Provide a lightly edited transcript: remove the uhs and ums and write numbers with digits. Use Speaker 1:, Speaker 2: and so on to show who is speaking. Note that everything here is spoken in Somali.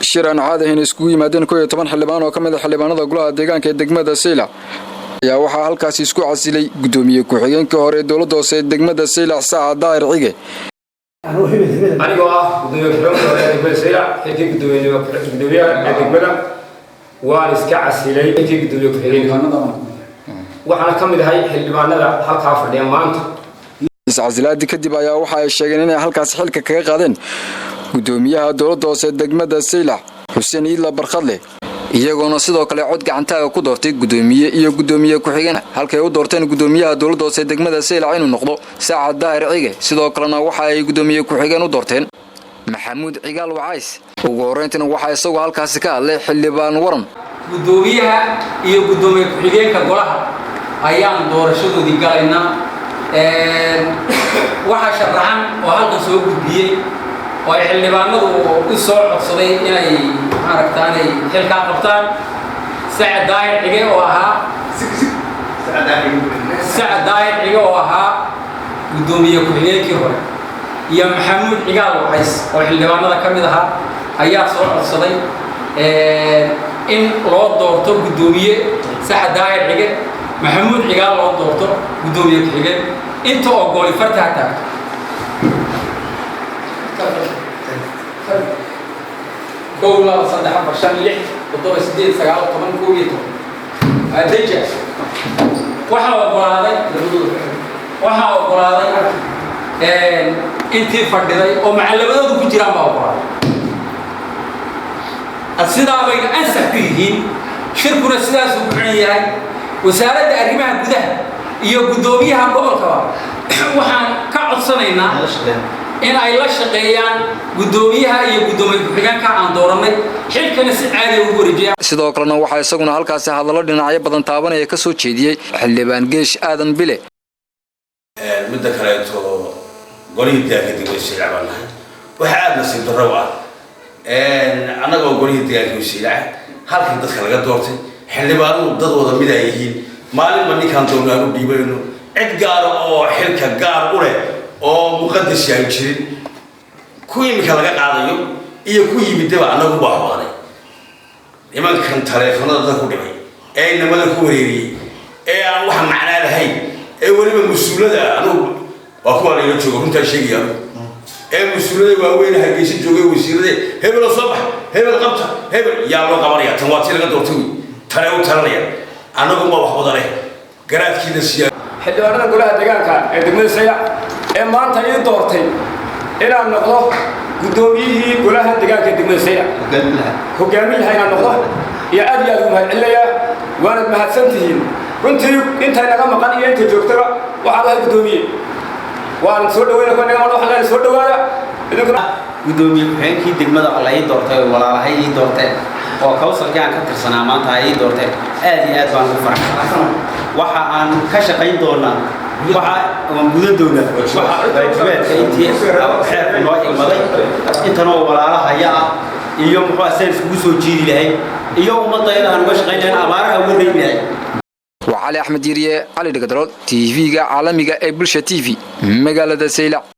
Speaker 1: shiran caadahin isku yimaadeen 11 xildhibaan oo kamid ah xildhibaanada golaha deegaanka ee degmada Seylac ayaa waxa halkaas isku casilay gudoomiye ku-xigeenka hore ee dawladda hoose ee degmada Seylac Saacad Daahir Cige
Speaker 2: anigoo ah gudoomiye ku-xigeenka hore ee degmada Seylac xilkii gudoomiyaha degmada waan iska casilay xilkii gudoomiye ku-xigeenka waxaan kamid ahay xildhibaanada halka fadhiya maanta
Speaker 1: iscasilaadi kadib ayaa waxa ay sheegeen inay halkaas xilka kaga qaadeen gudoomiyaha dawladda hoose ee degmada Seylac Xuseen Iidla Barkadle iyagoona sidoo kale cod gacantaaga ku doortay gudoomiye iyo gudoomiye ku-xigeen halkay u doorteen gudoomiyaha dawladda hoose ee degmada Seylac inuu noqdo Saacad Daahir Cige sidoo kalena waxa ay gudoomiye ku-xigeen u doorteen Maxamuud Cigaal Wacays ugu horeyntina waxa isagu halkaas ka hadlay xildhibaan waran
Speaker 3: gudoomiyaha iyo gudoomiye ku-xigeenka golaha ayaan doorashadoodii galaynaa waxa sharaxan oo halkan soo gudbiyay oo ay xildhibaanadu u soo codsaday inay aragtaanay xilka qabtaan Saacad Daahir Cige oo ahaa gudoomiye ku-xigeenkii hore iyo Maxamuud Cigaal Wacays oo xildhibaanada kamid ahaa ayaa soo codsaday in loo doorto gudoomiye Saacad Daahir Cige Maxamuud Cigaal loo doorto gudoomiye ku-xigeen inta oo gooli farta taagto دولة صدق برشان لح وطبع سديد سجال طبعا كويته أديجة وحاول قرادي أنتي فردي ومع اللي بدو كجرام باقرا السيدة بين أنسى فيهين شركنا السيدة سبحانية وسارة أريمها جده يقدوميها قبل كوا وحن كعد صنينا in ay la shaqeeyaan gudoomiyaha iyo gudoomiye ku-xigeenka aan dooranay xilkana si caadi ah ugu wareejiyay
Speaker 1: sidoo kalena waxa isaguna halkaas hadallo dhinacyo badan taabanaya ka soo jeediyay xildhibaan Geesh Aadan Bile
Speaker 4: muddo kale golihii deegaanka degmada Seylac baan nahay waxa aad nasiib darro ah anagoo golihii deegaanka Seylac halkan dadka laga doortay xildhibaanadu dad wada mid ay yihiin maalinba ninkan doonaan u dhiibayno cid gaar oo xilka gaar u leh oo muqaddas yahay jirin ku imika laga qaadayo iyo ku yimidaba anagu baaxwaanay imankan taleefanada dadku dhibay ee inamada ku wareeriyay ee aan wax macna lahayn ee waliba mas'uulada anigu waa kuwa la joogo runta sheegayaan ee mas'uulada waaweyn Hargeysa joogay wasiirada hebel soo bax hebel qabta hebel yaa loo qabanaya tan waa tii laga doortay tale u talanaya anagu ma wax wada leh garaadkiina siyaa
Speaker 2: xildhibaanada golaha deegaanka ee degmada Seylac ee maanta ay doortay inaan noqdo gudoomiyihii golaha deegaanka ee degmada Seylac hogaamiyaha inaan noqdo iyo aad iyo aad u mahadcelinayaa waana mahadsantihiin runtii inta naga maqan iyo inta joogtaba waxaan ahay gudoomiye waan soo dhaweynaa waxaan soo dhawaada idinkuna
Speaker 5: gudoomiye ku-xigeenkii degmada la ii doortay oo walaalahay ii doorteen oo kawsalkii aan ka tirsanaa maanta ay ii doorteen aad iyo aad baan ugu faraxsanahay waxa aan ka shaqayn doonaa waxa aan gudan doonaa waxa baytbeedka intii xeerka noo imaday intana walaalahaya iyo muxuu asayn isku soo jiidi lahay iyo ummadayda aan uga shaqaynayna abaaraha wareegnahay
Speaker 1: وعلي أحمد يريه علي دقدرات TV عالمي Bulsha TV مقالة Seylac